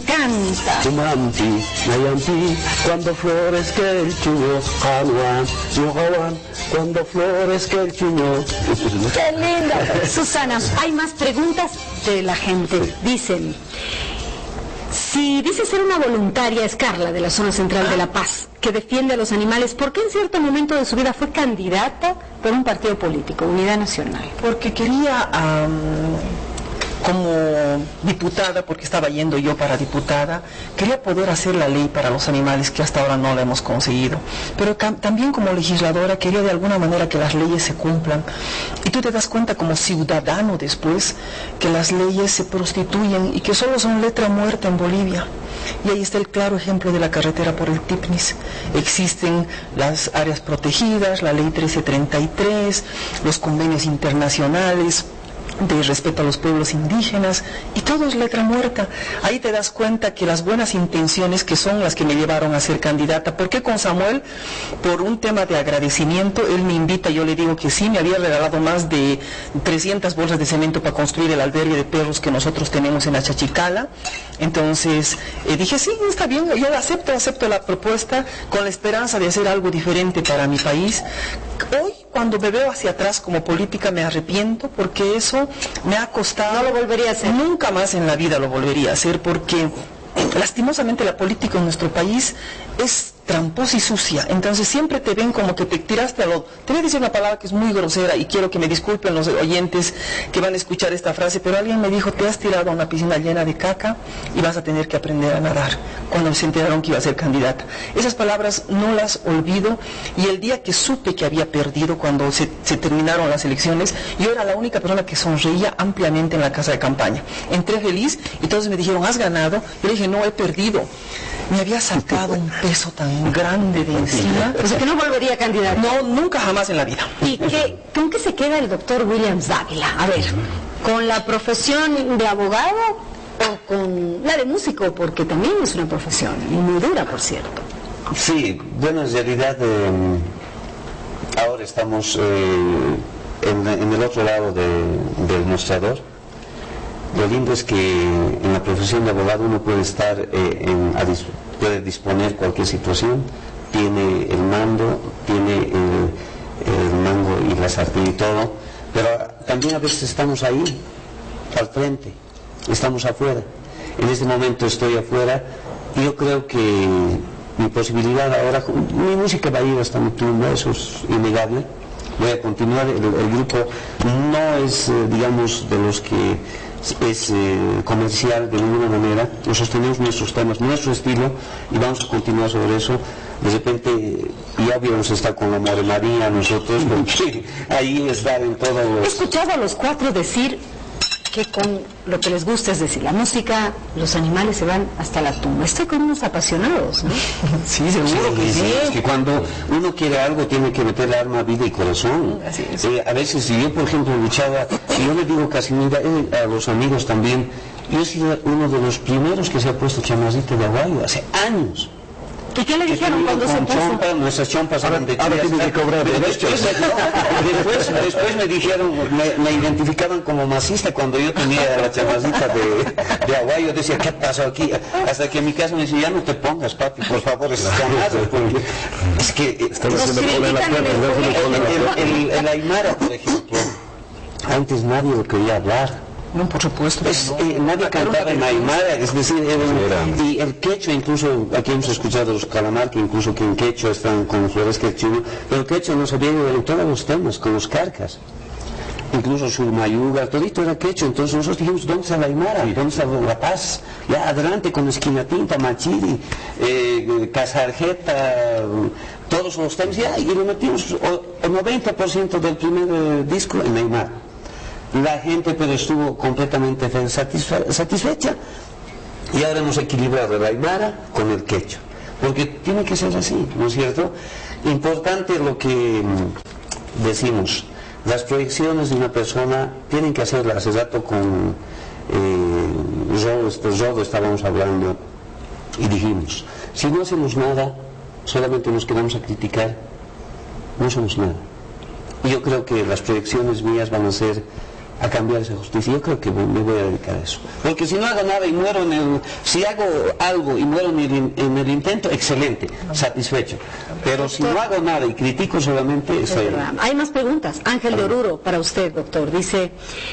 encanta. Tumampi, Nayampi, cuando florezca el chuño, Januán, Yohawan, cuando florezca el chuño. ¡Qué lindo! Susana, hay más preguntas de la gente. Dicen, si dice ser una voluntaria Escarla de la zona central de La Paz, que defiende a los animales, ¿por qué en cierto momento de su vida fue candidata por un partido político, Unidad Nacional? Porque quería, como diputada, porque estaba yendo yo para diputada, quería poder hacer la ley para los animales que hasta ahora no la hemos conseguido. Pero también como legisladora quería de alguna manera que las leyes se cumplan. Y tú te das cuenta como ciudadano después que las leyes se prostituyen y que solo son letra muerta en Bolivia. Y ahí está el claro ejemplo de la carretera por el Tipnis. Existen las áreas protegidas, la ley 1333, los convenios internacionales de respeto a los pueblos indígenas, y todo es letra muerta. Ahí te das cuenta que las buenas intenciones, que son las que me llevaron a ser candidata. ¿Por qué con Samuel? Por un tema de agradecimiento. Él me invita, yo le digo que sí, me había regalado más de 300 bolsas de cemento para construir el albergue de perros que nosotros tenemos en Achachicala. Entonces dije, sí, está bien, yo acepto la propuesta con la esperanza de hacer algo diferente para mi país. Hoy, cuando me veo hacia atrás como política, me arrepiento, porque eso me ha costado. No lo volvería a hacer. Nunca más en la vida lo volvería a hacer, porque lastimosamente la política en nuestro país es tramposa y sucia. Entonces siempre te ven como que te tiraste a lo... Te voy a decir una palabra que es muy grosera y quiero que me disculpen los oyentes que van a escuchar esta frase, pero alguien me dijo, te has tirado a una piscina llena de caca y vas a tener que aprender a nadar, cuando se enteraron que iba a ser candidata. Esas palabras no las olvido, y el día que supe que había perdido, cuando se terminaron las elecciones, yo era la única persona que sonreía ampliamente en la casa de campaña. Entré feliz y todos me dijeron, ¿has ganado? Yo dije, no, he perdido. Me había sacado un peso tan grande de encima. O sea, que no volvería candidata. No, nunca jamás en la vida. ¿Y con qué se queda el doctor Williams Dávila? A ver, ¿con la profesión de abogado o con la de músico? Porque también es una profesión, y muy dura, por cierto. Sí, bueno, en realidad ahora estamos en el otro lado del mostrador. Lo lindo es que en la profesión de abogado uno puede estar, puede disponer cualquier situación, tiene el mando, tiene el mango y la sartén y todo, pero también a veces estamos ahí, al frente, estamos afuera. En este momento estoy afuera y yo creo que mi posibilidad ahora, mi música va a ir hasta mi tumba, eso es innegable. Voy a continuar, el grupo no es, digamos, de los que es comercial de ninguna manera. Nos sostenemos nuestros temas, nuestro estilo, y vamos a continuar sobre eso. De repente, y obvio, estar con la More María nosotros, porque ahí estar en todos los... He escuchado a los cuatro decir que con lo que les gusta, es decir, la música, los animales se van hasta la tumba. Estoy con unos apasionados, ¿no? Sí, seguro que sí. Es que cuando uno quiere algo tiene que meterle alma, vida y corazón. Así es. A veces, si yo por ejemplo luchaba, y yo le digo casi, mira, a los amigos también, yo soy uno de los primeros que se ha puesto chamarrita de aguayo, hace años. ¿Y qué le dijeron cuando se puso? Chompa, nuestras chompas eran de ahora tiene que cobrar derechos. Después me dijeron, me identificaban como masista cuando yo tenía la chamarrita de aguayo. Decía, ¿qué pasó aquí? Hasta que en mi casa me decía, ya no te pongas, papi, por favor, esas chamarras, porque es que Están haciendo cola en la puerta. el aymara, por ejemplo, antes nadie lo quería hablar. No, por supuesto. Nadie cantaba en aymara, es decir, y el quechua, incluso aquí hemos escuchado los calamar, que incluso que en quechua están con flores quechua, pero el quechua no sabía en todos los temas, con los carcas, incluso Surmayuga, todito era quechua. Entonces nosotros dijimos, ¿dónde está la aymara? ¿Dónde está la paz? Ya adelante con Esquina Tinta, Machiri, Casarjeta, todos los temas, ya, y lo metimos el 90% del primer disco en aymara. La gente pero estuvo completamente satisfecha, y ahora hemos equilibrado el aymara con el quechua, porque tiene que ser así, ¿no es cierto? Importante lo que decimos, las proyecciones de una persona tienen que hacerlas. Hace rato con Rodo estábamos hablando y dijimos, si no hacemos nada, solamente nos quedamos a criticar, no hacemos nada. Y yo creo que las proyecciones mías van a ser a cambiar esa justicia. Yo creo que me voy a dedicar a eso. Porque si no hago nada y muero si hago algo y muero en el intento, excelente, satisfecho. Pero si no hago nada y critico solamente, hay más preguntas. Ángel de Oruro, para usted, doctor. Dice,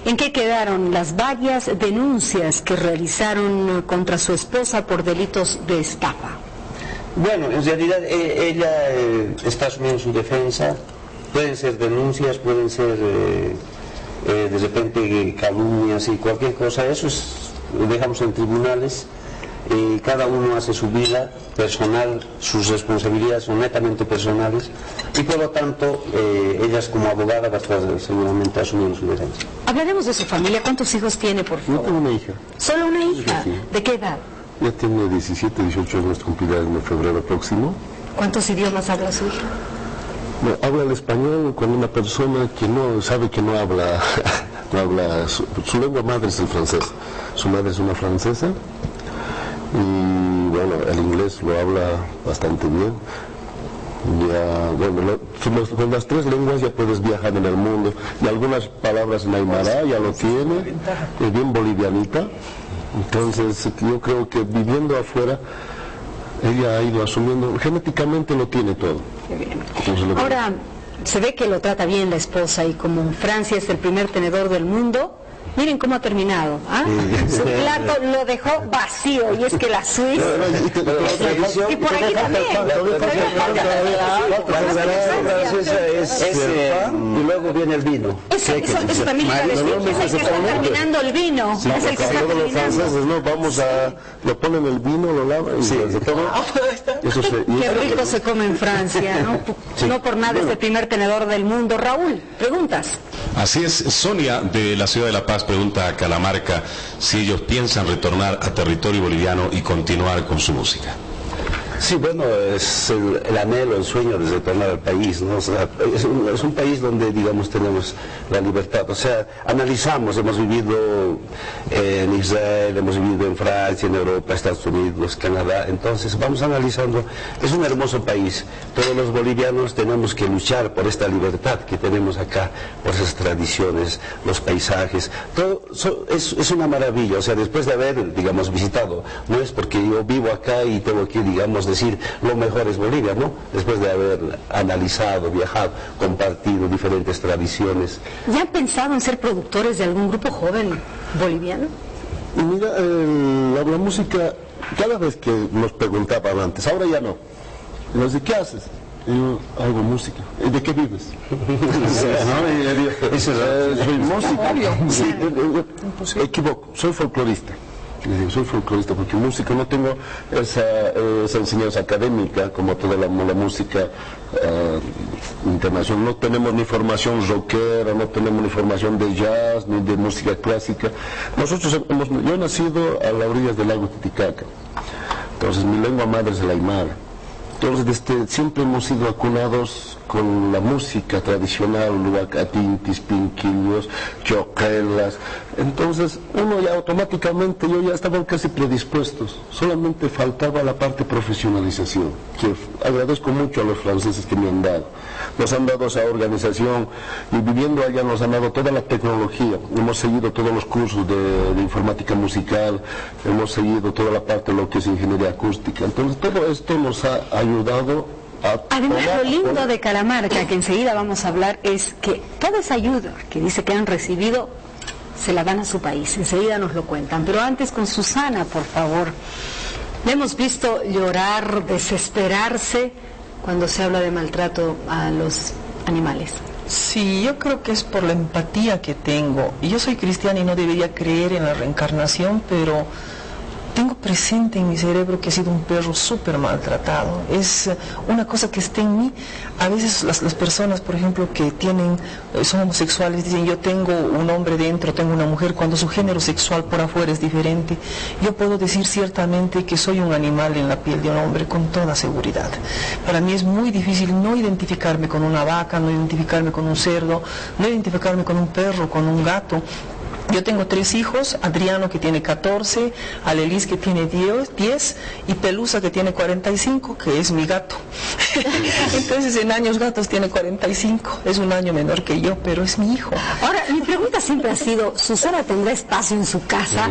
¿en qué quedaron las varias denuncias que realizaron contra su esposa por delitos de estafa? Bueno, en realidad ella está asumiendo su defensa. Pueden ser denuncias, pueden ser de repente calumnias y cualquier cosa. Eso lo dejamos en tribunales. Cada uno hace su vida personal, sus responsabilidades son netamente personales y por lo tanto ellas como abogada va a estar seguramente asumiendo su defensa. Hablaremos de su familia. ¿Cuántos hijos tiene, por favor? Yo tengo una hija. ¿Solo una hija? Sí. ¿De qué edad? Ya tiene 17, 18 años, cumplirá en febrero próximo. ¿Cuántos idiomas habla su hija? Bueno, habla el español con una persona que no sabe que no habla, su lengua madre es el francés. Su madre es una francesa y bueno, el inglés lo habla bastante bien. Ya, bueno, con las 3 lenguas ya puedes viajar en el mundo. Y algunas palabras en aymara ya lo tiene, es bien bolivianita. Entonces yo creo que viviendo afuera ella ha ido asumiendo, genéticamente lo tiene todo. Qué bien. Ahora, se ve que lo trata bien la esposa y como Francia es el primer tenedor del mundo, miren cómo ha terminado. ¿Ah? Su plato lo dejó vacío y es que la Suiza... Y por aquí también. Y luego viene el vino. Eso también iba a decir. Es el que está terminando el vino. Sí, es el que está luego los terminando. franceses no, vamos a, lo ponen el vino, lo lavan y se toma. Qué rico se come en Francia, ¿no? No por nada es el primer tenedor del mundo. Raúl, preguntas. Así es, Sonia de la ciudad de La Paz pregunta a Calamarca si ellos piensan retornar a territorio boliviano y continuar con su música. Sí, bueno, es el anhelo, el sueño de retornar al país, ¿no? O sea, es un país donde, digamos, tenemos la libertad. O sea, analizamos, hemos vivido en Israel, hemos vivido en Francia, en Europa, Estados Unidos, Canadá. Entonces, vamos analizando. Es un hermoso país. Todos los bolivianos tenemos que luchar por esta libertad que tenemos acá, por esas tradiciones, los paisajes. Todo es una maravilla. O sea, después de haber, digamos, visitado, no es porque yo vivo acá y tengo que, digamos, decir lo mejor es Bolivia, ¿no? Después de haber analizado, viajado, compartido diferentes tradiciones. ¿Ya han pensado en ser productores de algún grupo joven boliviano? Mira, la música, cada vez que nos preguntaban antes, ahora ya no. Y nos dice, ¿qué haces? Y yo hago música. ¿Y de qué vives? Soy música. Sí, equivoco, soy folclorista. Soy folclorista porque música no tengo esa enseñanza académica como toda la música internacional. No tenemos ni formación rockera, no tenemos ni formación de jazz, ni de música clásica. Yo he nacido a las orillas del lago Titicaca, entonces mi lengua madre es el aymara. Entonces siempre hemos sido acunados con la música tradicional, huacatintis, pinquillos, choquelas. Entonces uno ya automáticamente, yo ya estaban casi predispuestos, solamente faltaba la parte profesionalización, que agradezco mucho a los franceses que me han dado. Nos han dado esa organización y viviendo allá nos han dado toda la tecnología. Hemos seguido todos los cursos de informática musical, hemos seguido toda la parte de lo que es ingeniería acústica. Entonces todo esto nos ha ayudado a... Además, lo lindo de Calamarca, que enseguida vamos a hablar, es que toda esa ayuda que dice que han recibido se la dan a su país. Enseguida nos lo cuentan. Pero antes con Susana, por favor. Le hemos visto llorar, desesperarse cuando se habla de maltrato a los animales. Sí, yo creo que es por la empatía que tengo. Y yo soy cristiana y no debería creer en la reencarnación, pero tengo presente en mi cerebro que he sido un perro súper maltratado. Es una cosa que está en mí. A veces las personas, por ejemplo, que son homosexuales, dicen yo tengo un hombre dentro, tengo una mujer, cuando su género sexual por afuera es diferente. Yo puedo decir ciertamente que soy un animal en la piel de un hombre con toda seguridad. Para mí es muy difícil no identificarme con una vaca, no identificarme con un cerdo, no identificarme con un perro, con un gato. Yo tengo 3 hijos, Adriano que tiene 14, Alelis que tiene 10 y Pelusa que tiene 45, que es mi gato. Entonces en años gatos tiene 45, es un año menor que yo, pero es mi hijo. Ahora, mi pregunta siempre ha sido, ¿Susana tendrá espacio en su casa?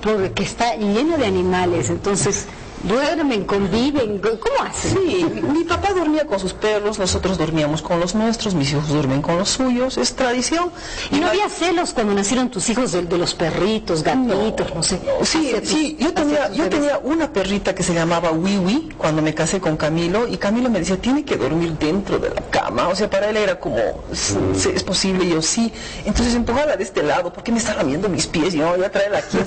Porque está lleno de animales, entonces... ¿duermen, conviven? ¿Cómo hacen? Sí, mi papá dormía con sus perros, nosotros dormíamos con los nuestros, mis hijos duermen con los suyos, es tradición. ¿Y no había celos cuando nacieron tus hijos de los perritos, gatitos, no sé? Sí, yo tenía una perrita que se llamaba Wiwi cuando me casé con Camilo, y Camilo me decía, tiene que dormir dentro de la cama, o sea, para él era como, es posible, y yo sí. Entonces empujala de este lado, ¿por qué me está lamiendo mis pies? Y yo voy a traerla aquí.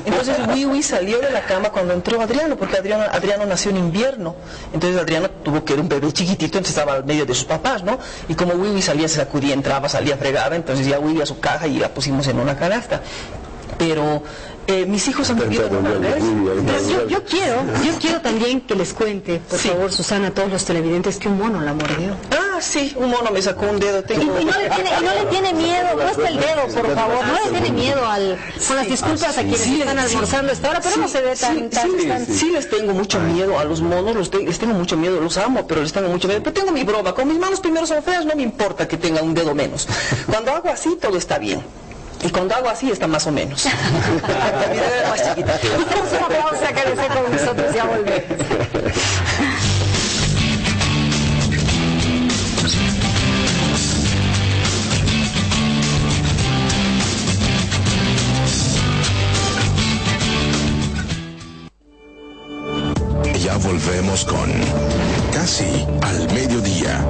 Entonces Wiwi salió de la cama cuando entró Adriano, porque Adriano nació en invierno, entonces Adriano tuvo que era un bebé chiquitito, entonces estaba al medio de sus papás, ¿no? Y como Wiwi salía, se sacudía, entraba, salía, fregaba, entonces ya Wiwi a su caja y la pusimos en una canasta. Pero mis hijos han vivido en una vez. Yo quiero también que les cuente, por favor, Susana, a todos los televidentes, que un mono la mordió. Ah, sí, un mono me sacó un dedo. Y no le tiene miedo, muestra el dedo, por favor, no le tiene miedo con las disculpas a quienes están almorzando a esta hora, pero no se ve tan... Sí, les tengo mucho miedo a los monos, les tengo mucho miedo, los amo, pero les tengo mucho miedo. Pero tengo mi broma, con mis manos primero son feas, no me importa que tenga un dedo menos. Cuando hago así, todo está bien. Y cuando hago así está más o menos. Más chiquita. Hacemos una pausa, quédese con nosotros, ya volvemos. Ya volvemos con Casi al Mediodía.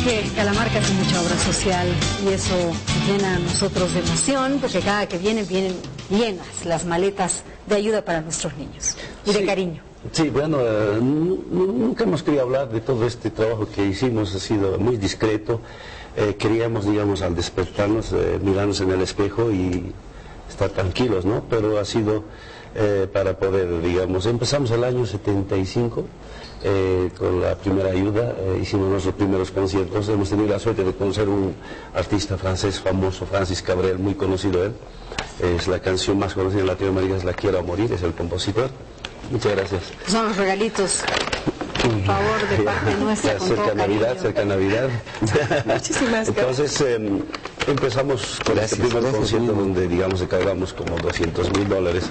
Que Calamarca hace mucha obra social y eso llena a nosotros de emoción, porque cada que vienen llenas las maletas de ayuda para nuestros niños y de cariño. Sí, bueno, nunca hemos querido hablar de todo este trabajo que hicimos, ha sido muy discreto. Queríamos, digamos, al despertarnos, mirarnos en el espejo y estar tranquilos, ¿no? Pero ha sido para poder, digamos, empezamos el año 75. Con la primera ayuda hicimos nuestros primeros conciertos. Hemos tenido la suerte de conocer un artista francés famoso, Francis Cabrel, muy conocido él. Es la canción más conocida en Latinoamérica, es La Quiero a Morir, es el compositor. Muchas gracias. Son los regalitos, por favor, de parte nuestra. Con cerca todo Navidad, cariño. cerca Navidad. Muchísimas gracias. Entonces empezamos con este primer concierto donde, digamos, recaudamos como $200,000.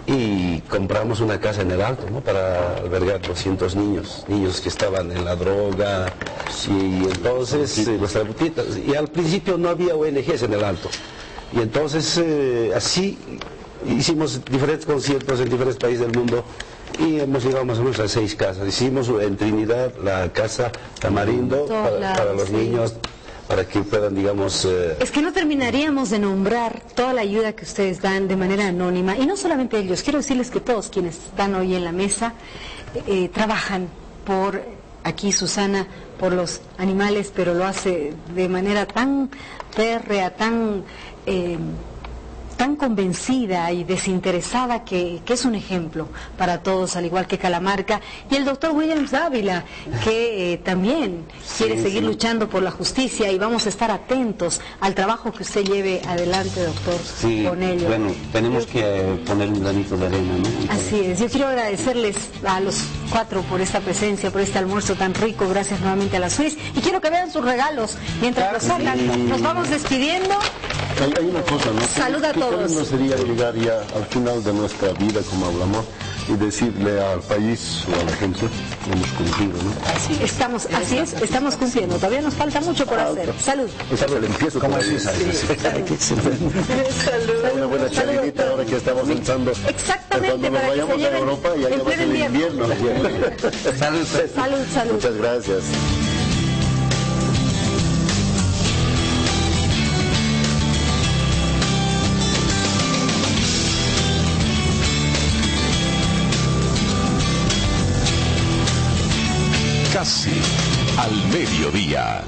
Y compramos una casa en el Alto, ¿no? Para albergar 200 niños que estaban en la droga, y entonces nuestra butita, y al principio no había ONGs en el Alto, y entonces así hicimos diferentes conciertos en diferentes países del mundo, y hemos llegado más o menos a 6 casas. Hicimos en Trinidad la casa Tamarindo para los niños, para que puedan, digamos... Es que no terminaríamos de nombrar toda la ayuda que ustedes dan de manera anónima, y no solamente ellos, quiero decirles que todos quienes están hoy en la mesa trabajan por, aquí Susana, por los animales, pero lo hace de manera tan férrea, tan convencida y desinteresada que es un ejemplo para todos, al igual que Calamarca, y el doctor Williams Dávila, que también quiere seguir luchando por la justicia, y vamos a estar atentos al trabajo que usted lleve adelante, doctor, con ello. Bueno, tenemos que poner un granito de arena, ¿no? Así es, yo quiero agradecerles a los 4 por esta presencia, por este almuerzo tan rico, gracias nuevamente a la Suisse, y quiero que vean sus regalos mientras los sacan. Nos vamos despidiendo. Hay una cosa, ¿no? Salud a todos. ¿Qué no sería llegar ya al final de nuestra vida, como hablamos, y decirle al país o a la gente, hemos cumplido, ¿no? Estamos cumpliendo. Todavía nos falta mucho por hacer. Salud. El empiezo como así. Una buena charlita ahora que estamos entrando. Exactamente. Cuando nos vayamos a Europa ya va a ser el invierno. Salud. Muchas gracias. Casi al mediodía.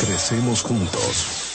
Crecemos juntos.